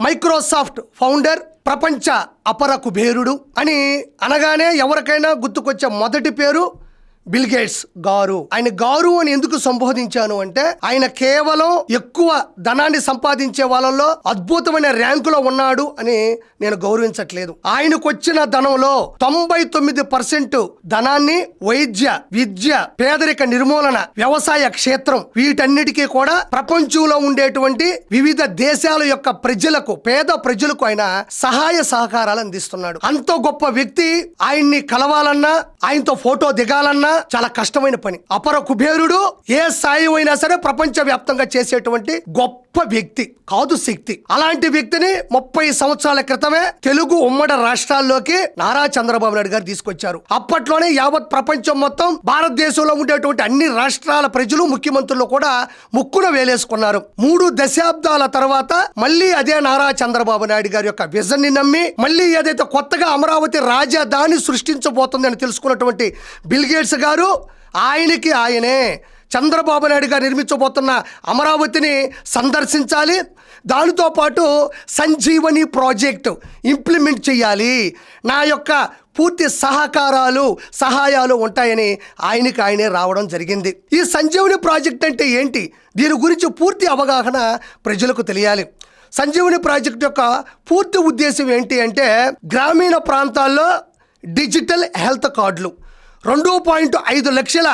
Microsoft founder, ప్రపంచ అపర కుబేరుడు అని అనగానే ఎవరికైనా గుర్తుకొచ్చే మొదటి పేరు బిల్ గేట్స్ గారు. ఆయన గారు అని ఎందుకు సంబోధించాను అంటే ఆయన కేవలం ఎక్కువ ధనాన్ని సంపాదించే వాళ్ళలో అద్భుతమైన ర్యాంకులో ఉన్నాడు అని నేను గౌరవించట్లేదు. ఆయనకు వచ్చిన ధనంలో 99% ధనాన్ని వైద్య, విద్య, పేదరిక నిర్మూలన, వ్యవసాయ క్షేత్రం వీటన్నిటికీ కూడా ప్రపంచంలో ఉండేటువంటి వివిధ దేశాల యొక్క ప్రజలకు, పేద ప్రజలకు ఆయన సహాయ సహకారాలు అందిస్తున్నాడు. అంత గొప్ప వ్యక్తి ఆయన్ని కలవాలన్నా, ఆయనతో ఫోటో దిగాలన్నా చాలా కష్టమైన పని. అపర కుబేరుడు ఏ సాయం అయినా సరే ప్రపంచ వ్యాప్తంగా చేసేటువంటి గొప్ప వ్యక్తి కాదు, శక్తి. అలాంటి వ్యక్తిని 30 సంవత్సరాల క్రితమే తెలుగు ఉమ్మడి రాష్ట్రాల్లోకి నారా చంద్రబాబు నాయుడు గారు తీసుకొచ్చారు. అప్పట్లోనే యావత్ ప్రపంచం మొత్తం, భారతదేశంలో ఉండేటువంటి అన్ని రాష్ట్రాల ప్రజలు, ముఖ్యమంత్రులు కూడా ముక్కున వేలేసుకున్నారు. 3 దశాబ్దాల తర్వాత మళ్ళీ అదే నారా చంద్రబాబు నాయుడు గారి యొక్క విజన్ ని నమ్మి మళ్ళీ ఏదైతే కొత్తగా అమరావతి రాజధాని సృష్టించబోతుందని తెలుసుకున్నటువంటి బిల్ గేట్స్ గారు ఆయనకి ఆయనే చంద్రబాబు నాయుడు గారు నిర్మించబోతున్న అమరావతిని సందర్శించాలి, దానితో పాటు సంజీవని ప్రాజెక్టు ఇంప్లిమెంట్ చేయాలి, నా యొక్క పూర్తి సహాయాలు ఉంటాయని ఆయనకి ఆయనే రావడం జరిగింది. ఈ సంజీవని ప్రాజెక్ట్ అంటే ఏంటి, దీని గురించి పూర్తి అవగాహన ప్రజలకు తెలియాలి. సంజీవని ప్రాజెక్ట్ యొక్క పూర్తి ఉద్దేశం ఏంటి అంటే గ్రామీణ ప్రాంతాల్లో డిజిటల్ హెల్త్ కార్డులు, 2.5 లక్షల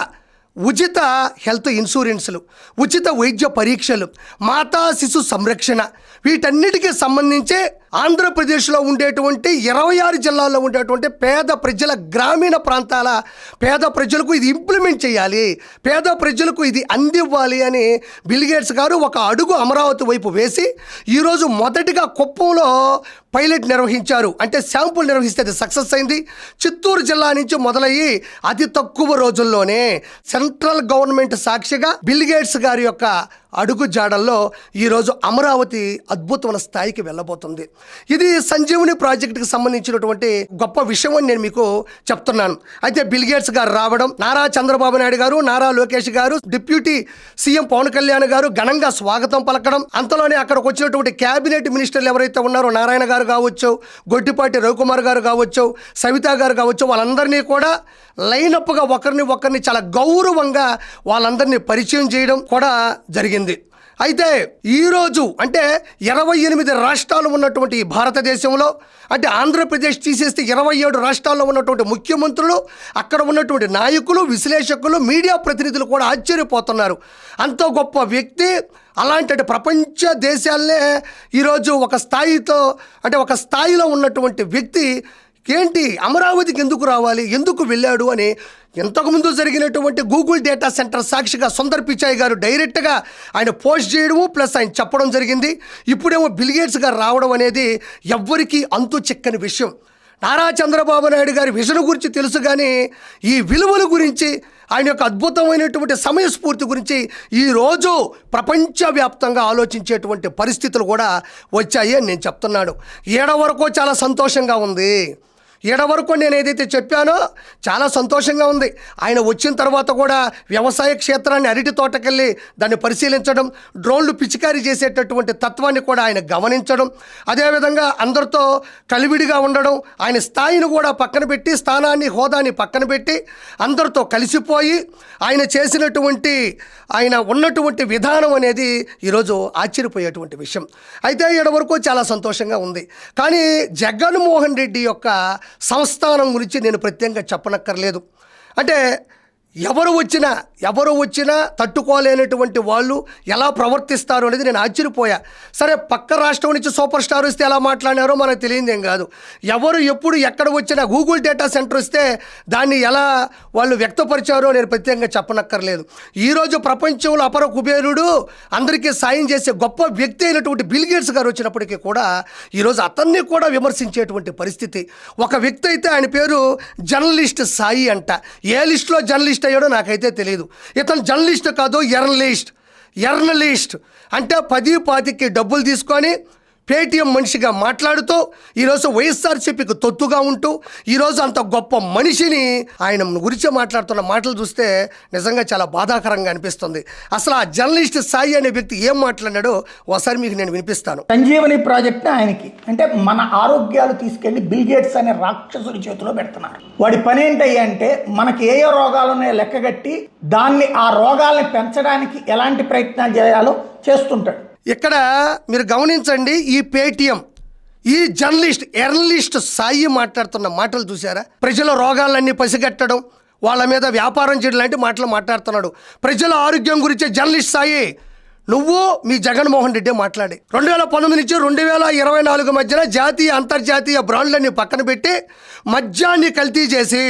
ఉచిత హెల్త్ ఇన్సూరెన్సులు, ఉచిత వైద్య పరీక్షలు, మాతా శిశు సంరక్షణ, వీటన్నిటికీ సంబంధించి ఆంధ్రప్రదేశ్లో ఉండేటువంటి 26 జిల్లాల్లో ఉండేటువంటి పేద ప్రజల, గ్రామీణ ప్రాంతాల పేద ప్రజలకు ఇది ఇంప్లిమెంట్ చేయాలి, పేద ప్రజలకు ఇది అందివ్వాలి అని బిల్ గేట్స్ గారు ఒక అడుగు అమరావతి వైపు వేసి ఈరోజు మొదటిగా కుప్పంలో పైలట్ నిర్వహించారు. అంటే శాంపుల్ నిర్వహిస్తే అది సక్సెస్ అయింది. చిత్తూరు జిల్లా నుంచి మొదలయ్యి అతి తక్కువ రోజుల్లోనే సెంట్రల్ గవర్నమెంట్ సాక్షిగా బిల్ గేట్స్ గారి యొక్క అడుగు జాడల్లో ఈరోజు అమరావతి అద్భుతమైన స్థాయికి వెళ్ళబోతుంది. ఇది సంజీవని ప్రాజెక్టుకి సంబంధించినటువంటి గొప్ప విషయం అని నేను మీకు చెప్తున్నాను. అయితే బిల్ గేట్స్ గారు రావడం, నారా చంద్రబాబు నాయుడు గారు, నారా లోకేష్ గారు, డిప్యూటీ సీఎం పవన్ కళ్యాణ్ గారు ఘనంగా స్వాగతం పలకడం, అంతలోనే అక్కడికి వచ్చినటువంటి క్యాబినెట్ మినిస్టర్లు ఎవరైతే ఉన్నారో నారాయణ గారు కావచ్చు, గొడ్డిపాటి రవికుమార్ గారు కావచ్చు, సవితా గారు కావచ్చు, వాళ్ళందరినీ కూడా లైనప్గా ఒకరిని చాలా గౌరవంగా వాళ్ళందరినీ పరిచయం చేయడం కూడా జరిగింది. అయితే ఈరోజు అంటే 28 రాష్ట్రాలు ఉన్నటువంటి భారతదేశంలో, అంటే ఆంధ్రప్రదేశ్ తీసేస్తే 27 రాష్ట్రాల్లో ఉన్నటువంటి ముఖ్యమంత్రులు, అక్కడ ఉన్నటువంటి నాయకులు, విశ్లేషకులు, మీడియా ప్రతినిధులు కూడా ఆశ్చర్యపోతున్నారు. అంత గొప్ప వ్యక్తి, అలాంటి ప్రపంచ దేశాలనే ఈరోజు ఒక స్థాయిలో ఉన్నటువంటి వ్యక్తి ఏంటి అమరావతికి ఎందుకు రావాలి, ఎందుకు వెళ్ళాడు అని ఇంతకుముందు జరిగినటువంటి గూగుల్ డేటా సెంటర్ సాక్షిగా సుందర్ పిచాయ్ గారు డైరెక్ట్గా ఆయన పోస్ట్ చేయడము ప్లస్ ఆయన చెప్పడం జరిగింది. ఇప్పుడేమో బిల్ గేట్స్ గారు రావడం అనేది ఎవ్వరికీ అంతు చిక్కని విషయం. నారా చంద్రబాబు నాయుడు గారి విజన్ గురించి తెలుసు, కానీ ఈ విలువల గురించి, ఆయన యొక్క అద్భుతమైనటువంటి సమయస్ఫూర్తి గురించి ఈరోజు ప్రపంచవ్యాప్తంగా ఆలోచించేటువంటి పరిస్థితులు కూడా వచ్చాయి అని నేను చెప్తున్నాను. ఏడవరకు చాలా సంతోషంగా ఉంది. ఏడవరకు నేను ఏదైతే చెప్పానో చాలా సంతోషంగా ఉంది. ఆయన వచ్చిన తర్వాత కూడా వ్యవసాయ క్షేత్రాన్ని, అరటి తోటకెళ్ళి దాన్ని పరిశీలించడం, డ్రోన్లు పిచికారీ చేసేటటువంటి తత్వాన్ని కూడా ఆయన గమనించడం, అదేవిధంగా అందరితో కలివిడిగా ఉండడం, ఆయన స్థాయిని కూడా పక్కన పెట్టి, స్థానాన్ని, హోదాని పక్కన పెట్టి అందరితో కలిసిపోయి ఆయన ఉన్నటువంటి విధానం అనేది ఈరోజు ఆశ్చర్యపోయేటువంటి విషయం. అయితే ఏడవరకు చాలా సంతోషంగా ఉంది. కానీ జగన్మోహన్ రెడ్డి యొక్క సంస్థానం గురించి నేను ప్రత్యేకంగా చెప్పనక్కర్లేదు. అంటే ఎవరు వచ్చినా తట్టుకోలేనటువంటి వాళ్ళు ఎలా ప్రవర్తిస్తారు అనేది నేను ఆశ్చర్యపోయా. సరే, పక్క రాష్ట్రం నుంచి సూపర్ స్టార్ వస్తే ఎలా మాట్లాడినారో మనకు తెలియదేం కాదు. ఎవరు ఎప్పుడు ఎక్కడ వచ్చినా గూగుల్ డేటా సెంటర్ వస్తే దాన్ని ఎలా వాళ్ళు వ్యక్తపరిచారో నేను ప్రత్యేకంగా చెప్పనక్కర్లేదు. ఈరోజు ప్రపంచంలో అపర కుబేరుడు, అందరికీ సాయం చేసే గొప్ప వ్యక్తి అయినటువంటి బిల్ గేట్స్ గారు వచ్చినప్పటికీ కూడా ఈరోజు అతన్ని కూడా విమర్శించేటువంటి పరిస్థితి. ఒక వ్యక్తి అయితే ఆయన పేరు జర్నలిస్ట్ సాయి అంట. ఏ లిస్టులో జర్నలిస్ట్ అయ్యాడో నాకైతే తెలియదు. ఇతను జర్నలిస్ట్ కాదు, ఎర్నలిస్ట్. అంటే 10-20కి డబ్బులు తీసుకొని పేటీఎం మనిషిగా మాట్లాడుతూ ఈరోజు వైఎస్ఆర్సీపీకి తొత్తుగా ఉంటూ ఈరోజు అంత గొప్ప మనిషిని ఆయన గురించి మాట్లాడుతున్న మాటలు చూస్తే నిజంగా చాలా బాధాకరంగా అనిపిస్తుంది. అసలు ఆ జర్నలిస్ట్ సాయి అనే వ్యక్తి ఏం మాట్లాడాడో ఒకసారి మీకు నేను వినిపిస్తాను. సంజీవని ప్రాజెక్ట్ ఆయనకి అంటే మన ఆరోగ్యాలు తీసుకెళ్లి బిల్ గేట్స్ అనే రాక్షసుడి చేతిలో పెడుతున్నారు. వాడి పని ఏంటయ్యా అంటే మనకి ఏ రోగాలు ఉన్నాయో లెక్కగట్టి దాన్ని ఆ రోగాల్ని పెంచడానికి ఎలాంటి ప్రయత్నాలు చేయాలో చేస్తుంటాడు. ఇక్కడ మీరు గమనించండి, ఈ పేటీఎం ఈ ఎర్నలిస్ట్ సాయి మాట్లాడుతున్న మాటలు చూసారా? ప్రజల రోగాలన్నీ పసిగట్టడం, వాళ్ళ మీద వ్యాపారం చేయడం లాంటి మాటలు మాట్లాడుతున్నాడు. ప్రజల ఆరోగ్యం గురించి జర్నలిస్ట్ సాయి నువ్వు మీ జగన్మోహన్ రెడ్డి మాట్లాడి 2019 నుంచి 2024 మధ్యన జాతీయ అంతర్జాతీయ బ్రాండ్లన్నీ పక్కన పెట్టి మద్యాన్ని కల్తీ చేసి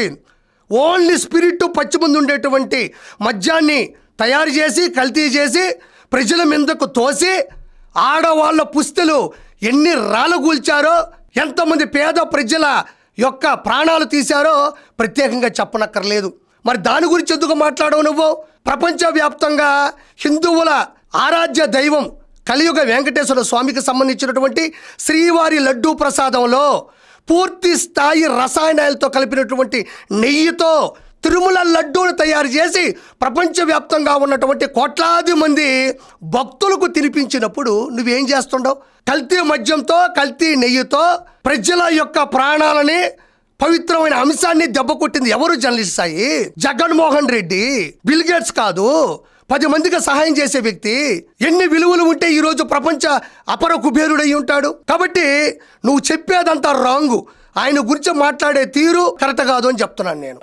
ఓన్లీ స్పిరిట్ పచ్చిమందు ఉండేటువంటి మద్యాన్ని తయారు చేసి కల్తీ చేసి ప్రజల మీదకు తోసి ఆడవాళ్ళ పుస్తలు ఎన్ని రాళ్ళగూల్చారో, ఎంతమంది పేద ప్రజల యొక్క ప్రాణాలు తీశారో ప్రత్యేకంగా చెప్పనక్కర్లేదు. మరి దాని గురించి ఎందుకు మాట్లాడవు నువ్వు? ప్రపంచవ్యాప్తంగా హిందువుల ఆరాధ్య దైవం కలియుగ వెంకటేశ్వర స్వామికి సంబంధించినటువంటి శ్రీవారి లడ్డూ ప్రసాదంలో పూర్తి స్థాయి రసాయనాలతో కలిపినటువంటి నెయ్యితో తిరుమల లడ్డూను తయారు చేసి ప్రపంచవ్యాప్తంగా ఉన్నటువంటి కోట్లాది మంది భక్తులకు తినిపించినప్పుడు నువ్వేం చేస్తుండవు? కల్తీ మద్యంతో కల్తీ నెయ్యితో ప్రజల యొక్క ప్రాణాలని పవిత్రమైన అంశాన్ని దెబ్బకొట్టింది ఎవరు? Journalist Sai Jaganmohan Reddy. Bill gates కాదు, 10 మందికి సహాయం చేసే వ్యక్తి. ఎన్ని విలువలు ఉంటే ఈరోజు ప్రపంచ అపర కుబేరుడై ఉంటాడు. కాబట్టి నువ్వు చెప్పేదంతా రాంగు. ఆయన గురించి మాట్లాడే తీరు కరెక్ట్ కాదు అని చెప్తున్నాను నేను.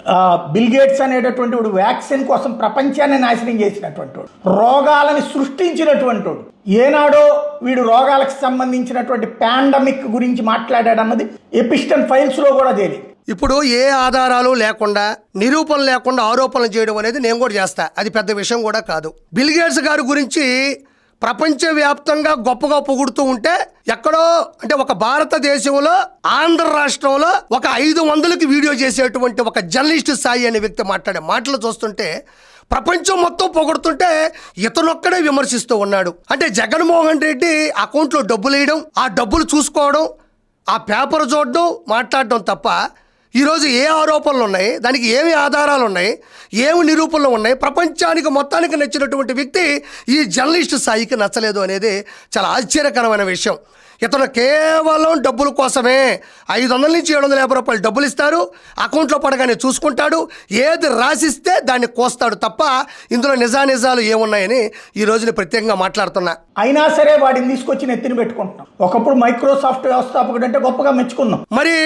బిల్ గేట్స్ అనేటటువంటి వాడు వ్యాక్సిన్ కోసం ప్రపంచాన్ని నాశనం చేసినటువంటి వాడు, రోగాలని సృష్టించినటువంటి వాడు. ఏనాడో వీడు రోగాలకు సంబంధించినటువంటి పాండమిక్ గురించి మాట్లాడాడన్నది ఎపిస్టన్ ఫైల్స్ లో కూడా తేలింది. ఇప్పుడు ఏ ఆధారాలు లేకుండా నిరూపణ లేకుండా ఆరోపణలు చేయడం అనేది నేను కూడా చేస్తా, అది పెద్ద విషయం కూడా కాదు. బిల్ గేట్స్ గారి గురించి ప్రపంచవ్యాప్తంగా గొప్పగా పొగుడుతూ ఉంటే ఎక్కడో అంటే ఒక భారతదేశంలో ఆంధ్ర రాష్ట్రంలో ఒక 500కి వీడియో చేసేటువంటి ఒక జర్నలిస్ట్ సాయి అనే వ్యక్తి మాట్లాడే మాటలు చూస్తుంటే ప్రపంచం మొత్తం పొగుడుతుంటే ఇతనొక్కడే విమర్శిస్తూ ఉన్నాడు. అంటే జగన్మోహన్ రెడ్డి అకౌంట్లో డబ్బులు వేయడం, ఆ డబ్బులు చూసుకోవడం, ఆ పేపర్ చూడడం, మాట్లాడడం తప్ప ఈరోజు ఏ ఆరోపణలు ఉన్నాయి, దానికి ఏమి ఆధారాలు ఉన్నాయి, ఏమి నిరూపణలు ఉన్నాయి, ప్రపంచానికి మొత్తానికి నచ్చినటువంటి వ్యక్తి ఈ జర్నలిస్ట్ సాయికి నచ్చలేదు అనేది చాలా ఆశ్చర్యకరమైన విషయం. ఇతను కేవలం డబ్బుల కోసమే 500 నుంచి 750 రూపాయలు డబ్బులు ఇస్తారు, అకౌంట్లో పడగానే చూసుకుంటాడు, ఏది రాసిస్తే దాన్ని కోస్తాడు తప్ప ఇందులో నిజానిజాలు ఏమున్నాయని ఈ రోజుని ప్రత్యేకంగా మాట్లాడుతున్నా. అయినా సరే వాడిని తీసుకొచ్చి నెత్తిని పెట్టుకుంటున్నాం. ఒకప్పుడు మైక్రోసాఫ్ట్ వ్యవస్థాపకుడు అంటే గొప్పగా మెచ్చుకున్నాం. మరి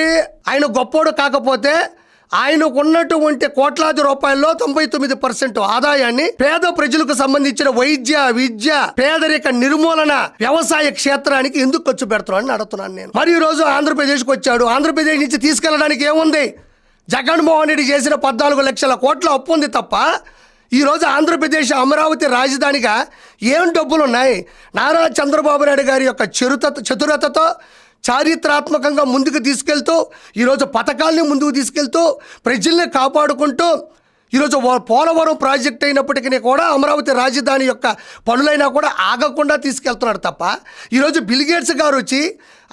ఆయన గొప్పోడు కాకపోతే ఆయనకు ఉన్నటువంటి కోట్లాది రూపాయల్లో 99% ఆదాయాన్ని పేద ప్రజలకు సంబంధించిన వైద్య, విద్య, పేదరిక నిర్మూలన, వ్యవసాయ క్షేత్రానికి ఎందుకు ఖర్చు పెడుతున్నాడని అడుగుతున్నాను నేను. మరి ఈ రోజు ఆంధ్రప్రదేశ్కి వచ్చాడు. ఆంధ్రప్రదేశ్ నుంచి తీసుకెళ్ళడానికి ఏముంది? జగన్మోహన్ రెడ్డి చేసిన 14 లక్షల కోట్ల అప్పు ఉంది తప్ప ఈరోజు ఆంధ్రప్రదేశ్ అమరావతి రాజధానిగా ఏం డబ్బులు ఉన్నాయి? నారా చంద్రబాబు నాయుడు గారి యొక్క చతురతతో చారిత్రాత్మకంగా ముందుకు తీసుకెళ్తూ ఈరోజు పథకాల్ని ముందుకు తీసుకెళ్తూ ప్రజల్ని కాపాడుకుంటూ ఈరోజు పోలవరం ప్రాజెక్ట్ అయినప్పటికీ కూడా అమరావతి రాజధాని యొక్క పనులైనా కూడా ఆగకుండా తీసుకెళ్తున్నాడు తప్ప ఈరోజు బిల్ గేట్స్ గారు వచ్చి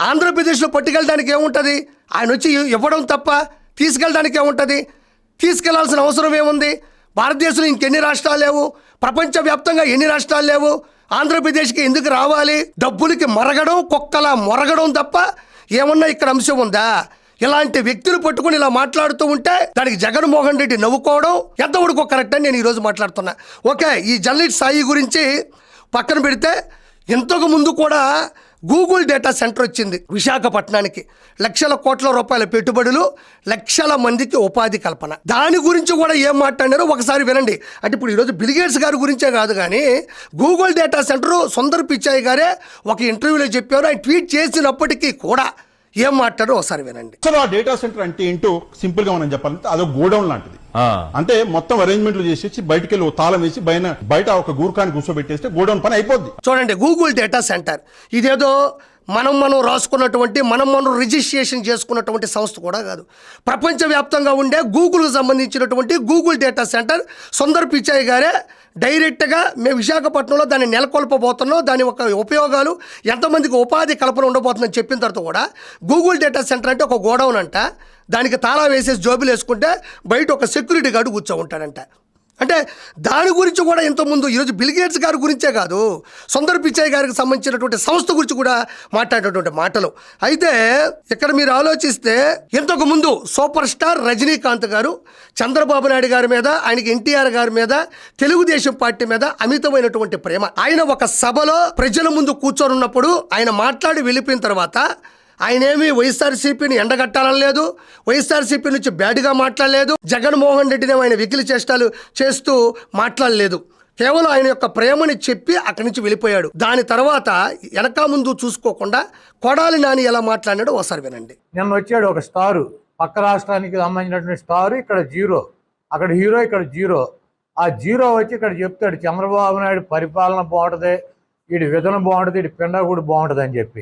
ఆంధ్రప్రదేశ్లో పట్టుకెళ్ళడానికి ఏముంటుంది? ఆయన వచ్చి ఇవ్వడం తప్ప తీసుకెళ్ళడానికి ఏముంటుంది? తీసుకెళ్లాల్సిన అవసరం ఏముంది? భారతదేశంలో ఇంకెన్ని రాష్ట్రాలు లేవు? ప్రపంచవ్యాప్తంగా ఎన్ని రాష్ట్రాలు లేవు? ఆంధ్రప్రదేశ్కి ఎందుకు రావాలి? డబ్బులకి మరగడం, కుక్కలా మొరగడం తప్ప ఏమన్నా ఇక్కడ అంశం ఉందా? ఇలాంటి వ్యక్తులు పట్టుకుని ఇలా మాట్లాడుతూ ఉంటే దానికి జగన్మోహన్ రెడ్డి నవ్వుకోవడం ఎంతవరకు కరెక్ట్ అని నేను ఈరోజు మాట్లాడుతున్నా. ఓకే, ఈ జర్నలిస్ట్ సాయి గురించి పక్కన పెడితే ఇంతకు ముందు కూడా గూగుల్ డేటా సెంటర్ వచ్చింది విశాఖపట్నానికి. లక్షల కోట్ల రూపాయల పెట్టుబడులు, లక్షల మందికి ఉపాధి కల్పన. దాని గురించి కూడా ఏం మాట్లాడారో ఒకసారి వినండి. అంటే ఇప్పుడు ఈరోజు బిల్ గేట్స్ గారి గురించే కాదు కానీ Google data centre Sundar Pichai గారే ఒక ఇంటర్వ్యూలో చెప్పారు. ఆయన ట్వీట్ చేసినప్పటికీ కూడా ఏం మాట్లాడో ఒకసారి వినండి. అసలు ఆ డేటా సెంటర్ అంటే ఏంటో సింపుల్ గా మనం చెప్పాలంటే అదొక గోడౌన్ లాంటిది. అంటే మొత్తం అరేంజ్మెంట్లు చేసేసి బయటకు వెళ్ళి తాళం వేసి బయట ఒక గూర్ఖాన్ని కూర్చోబెట్టేస్తే గోడౌన్ పని అయిపోద్ది. చూడండి, గూగుల్ డేటా సెంటర్ ఇదేదో మనం రాసుకున్నటువంటి మనం రిజిస్ట్రేషన్ చేసుకున్నటువంటి సంస్థ కూడా కాదు. ప్రపంచవ్యాప్తంగా ఉండే గూగుల్కి సంబంధించినటువంటి Google data centre Sundar Pichai గారే డైరెక్ట్గా మేము విశాఖపట్నంలో దాన్ని నెలకొల్పబోతున్నాం, దాని యొక్క ఉపయోగాలు ఎంతమందికి ఉపాధి కల్పన ఉండబోతుందని చెప్పిన తర్వాత కూడా గూగుల్ డేటా సెంటర్ అంటే ఒక గోడౌన్ అంట, దానికి తాళా వేసేసి జోబులు వేసుకుంటే బయట ఒక సెక్యూరిటీ గార్డు కూర్చో ఉంటాడంట. అంటే దాని గురించి కూడా ఇంతకుముందు ఈరోజు బిల్ గేట్స్ గారి గురించే కాదు, సుందర్ పిచాయ్ గారికి సంబంధించినటువంటి సంస్థ గురించి కూడా మాట్లాడేటువంటి మాటలు. అయితే ఇక్కడ మీరు ఆలోచిస్తే ఇంతకు ముందు సూపర్ స్టార్ రజనీకాంత్ గారు చంద్రబాబు నాయుడు గారి మీద, ఆయనకి ఎన్టీఆర్ గారి మీద, తెలుగుదేశం పార్టీ మీద అమితమైనటువంటి ప్రేమ. ఆయన ఒక సభలో ప్రజల ముందు కూర్చొని ఉన్నప్పుడు ఆయన మాట్లాడి వెళ్ళిపోయిన తర్వాత ఆయనేమి వైఎస్ఆర్సీపీని ఎండగట్టాలని లేదు, వైఎస్ఆర్సీపీ నుంచి బ్యాడ్గా మాట్లాడలేదు, జగన్మోహన్ రెడ్డిని ఆయన వెకిలి చేష్టాలు చేస్తూ మాట్లాడలేదు. కేవలం ఆయన యొక్క ప్రేమని చెప్పి అక్కడి నుంచి వెళ్ళిపోయాడు. దాని తర్వాత వెనక ముందు చూసుకోకుండా కొడాలి నాని ఎలా మాట్లాడాడో ఒకసారి వినండి. నిన్న వచ్చాడు ఒక స్టారు, పక్క రాష్ట్రానికి సంబంధించినటువంటి స్టారు, ఇక్కడ జీరో, అక్కడ హీరో, ఇక్కడ జీరో. ఆ జీరో వచ్చి ఇక్కడ చెప్తాడు చంద్రబాబు నాయుడు పరిపాలన బాగుంటుంది, వీడి విధన బాగుంటుంది, వీడి పిండగుడు బాగుంటుంది అని చెప్పి.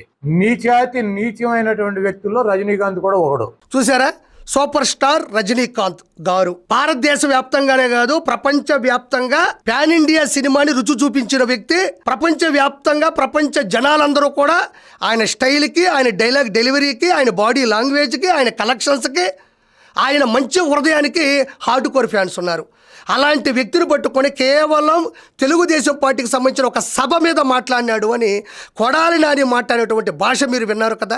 నీచమైనటువంటి వ్యక్తుల్లో రజనీకాంత్ కూడా ఒకడు. చూసారా, సూపర్ స్టార్ రజనీకాంత్ గారు భారతదేశ వ్యాప్తంగానే కాదు ప్రపంచ వ్యాప్తంగా పాన్ ఇండియా సినిమాని రుచి చూపించిన వ్యక్తి. ప్రపంచ వ్యాప్తంగా ప్రపంచ జనాలందరూ కూడా ఆయన స్టైల్కి, ఆయన డైలాగ్ డెలివరీకి, ఆయన బాడీ లాంగ్వేజ్కి, ఆయన కలెక్షన్స్కి, ఆయన మంచి హృదయానికి హార్డ్ కోర్ ఫ్యాన్స్ ఉన్నారు. అలాంటి వ్యక్తిని పట్టుకొని కేవలం తెలుగుదేశం పార్టీకి సంబంధించిన ఒక సభ మీద మాట్లాడినాడు అని కొడాలి నాని మాట్లాడేటువంటి భాష మీరు విన్నారు కదా.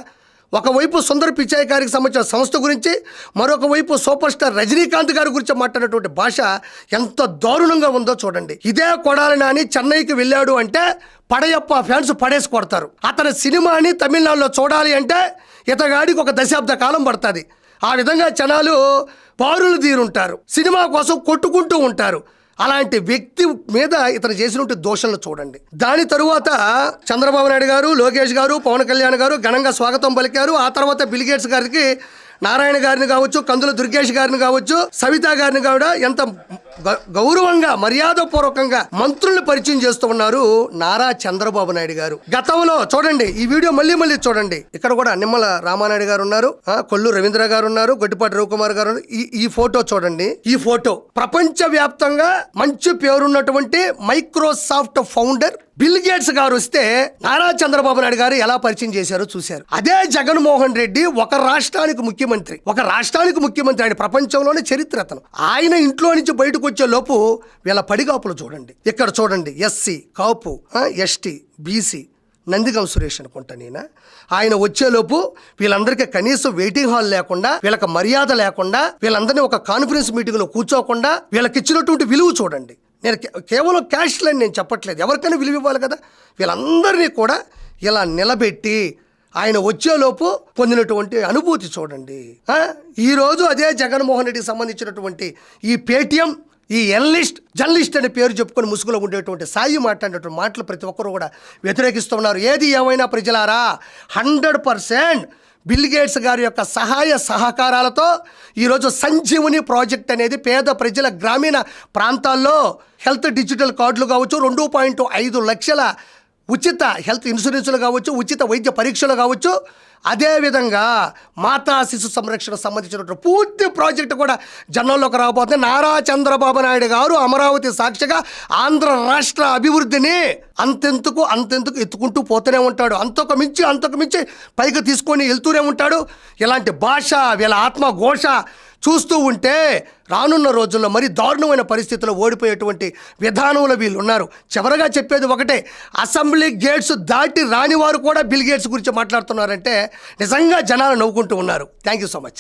ఒకవైపు సుందర్ పిచాయ్ గారికి సంబంధించిన సంస్థ గురించి, మరొక వైపు సూపర్ స్టార్ రజనీకాంత్ గారి గురించి మాట్లాడినటువంటి భాష ఎంత దారుణంగా ఉందో చూడండి. ఇదే కొడాలి నాని చెన్నైకి వెళ్ళాడు అంటే పడయప్ప ఫ్యాన్స్ పడేసి కొడతారు. అతని సినిమాని తమిళనాడులో చూడాలి అంటే ఇతగాడికి ఒక దశాబ్ద కాలం పడుతుంది. ఆ విధంగా జనాలు బారులు తీరుంటారు, సినిమా కోసం కొట్టుకుంటూ ఉంటారు. అలాంటి వ్యక్తి మీద ఇతను చేసినటువంటి దోషణలు చూడండి. దాని తరువాత చంద్రబాబు నాయుడు గారు, లోకేష్ గారు, పవన్ కళ్యాణ్ గారు ఘనంగా స్వాగతం పలికారు. ఆ తర్వాత బిల్ గేట్స్ గారికి నారాయణ గారిని కావచ్చు, కందుల దుర్గేష్ గారిని కావచ్చు, సవితా గారిని కూడా ఎంత గౌరవంగా మర్యాదపూర్వకంగా మంత్రుల్ని పరిచయం చేస్తూ ఉన్నారు నారా చంద్రబాబు నాయుడు గారు. గతంలో చూడండి, ఈ వీడియో మళ్ళీ చూడండి. ఇక్కడ కూడా నిమ్మల రామానాయుడు గారు ఉన్నారు, కొల్లు రవీంద్ర గారు ఉన్నారు, గొట్టిపాటి రవికుమార్ గారు. ఈ ఫోటో చూడండి. ఈ ఫోటో ప్రపంచ వ్యాప్తంగా మంచి పేరున్నటువంటి మైక్రోసాఫ్ట్ ఫౌండర్ బిల్ గేట్స్ గారు వస్తే నారా చంద్రబాబు నాయుడు గారు ఎలా పరిచయం చేశారో చూశారు. అదే జగన్మోహన్ రెడ్డి ఒక రాష్ట్రానికి ముఖ్యమంత్రి, ఆయన ప్రపంచంలోనే చరిత్ర అతను. ఆయన ఇంట్లో నుంచి బయటకు వచ్చే లోపు వీళ్ళ పడిగాపులు చూడండి. ఇక్కడ చూడండి, ఎస్సీ, కాపు, ఎస్టీ, బీసీ, నందిగం సురేష్ అనుకుంటా నేను. ఆయన వచ్చేలోపు వీళ్ళందరికీ కనీసం వెయిటింగ్ హాల్ లేకుండా, వీళ్ళకి మర్యాద లేకుండా, వీళ్ళందరినీ ఒక కాన్ఫరెన్స్ మీటింగ్లో కూర్చోకుండా వీళ్ళకి ఇచ్చినటువంటి విలువ చూడండి. నేను కేవలం క్యాష్లని నేను చెప్పట్లేదు, ఎవరికైనా విలువ ఇవ్వాలి కదా. వీళ్ళందరినీ కూడా ఇలా నిలబెట్టి ఆయన వచ్చేలోపు పొందినటువంటి అనుభూతి చూడండి. ఈరోజు అదే జగన్మోహన్ రెడ్డికి సంబంధించినటువంటి ఈ పేటీఎం, ఈ జర్నలిస్ట్ అనే పేరు చెప్పుకొని ముసుగులో ఉండేటువంటి సాయి మాట్లాడేటువంటి మాటలు ప్రతి ఒక్కరు కూడా వ్యతిరేకిస్తున్నారు. ఏది ఏమైనా ప్రజలారా, 100% బిల్ గేట్స్ గారి యొక్క సహాయ సహకారాలతో ఈరోజు సంజీవని ప్రాజెక్ట్ అనేది పేద ప్రజల గ్రామీణ ప్రాంతాల్లో హెల్త్ డిజిటల్ కార్డులు కావచ్చు, 2.5 లక్షల ఉచిత హెల్త్ ఇన్సూరెన్సులు కావచ్చు, ఉచిత వైద్య పరీక్షలు కావచ్చు, అదేవిధంగా మాతా శిశు సంరక్షణ సంబంధించినటువంటి పూర్తి ప్రాజెక్టు కూడా జనంలోకి రాబోతుంది. నారా చంద్రబాబు నాయుడు గారు అమరావతి సాక్షిగా ఆంధ్ర రాష్ట్ర అభివృద్ధిని అంతెందుకు ఎత్తుకుంటూ పోతూనే ఉంటాడు. అంతకు మించి పైకి తీసుకొని వెళ్తూనే ఉంటాడు. ఇలాంటి భాష, వీళ్ళ ఆత్మఘోష చూస్తూ ఉంటే రానున్న రోజుల్లో మరి దారుణమైన పరిస్థితుల్లో ఓడిపోయేటువంటి విధానంలో వీళ్ళు ఉన్నారు. చివరగా చెప్పేది ఒకటే, అసెంబ్లీ గేట్స్ దాటి రాని వారు కూడా బిల్ గేట్స్ గురించి మాట్లాడుతున్నారంటే నిజంగా జనాలు నవ్వుకుంటూ ఉన్నారు. Thank you so much.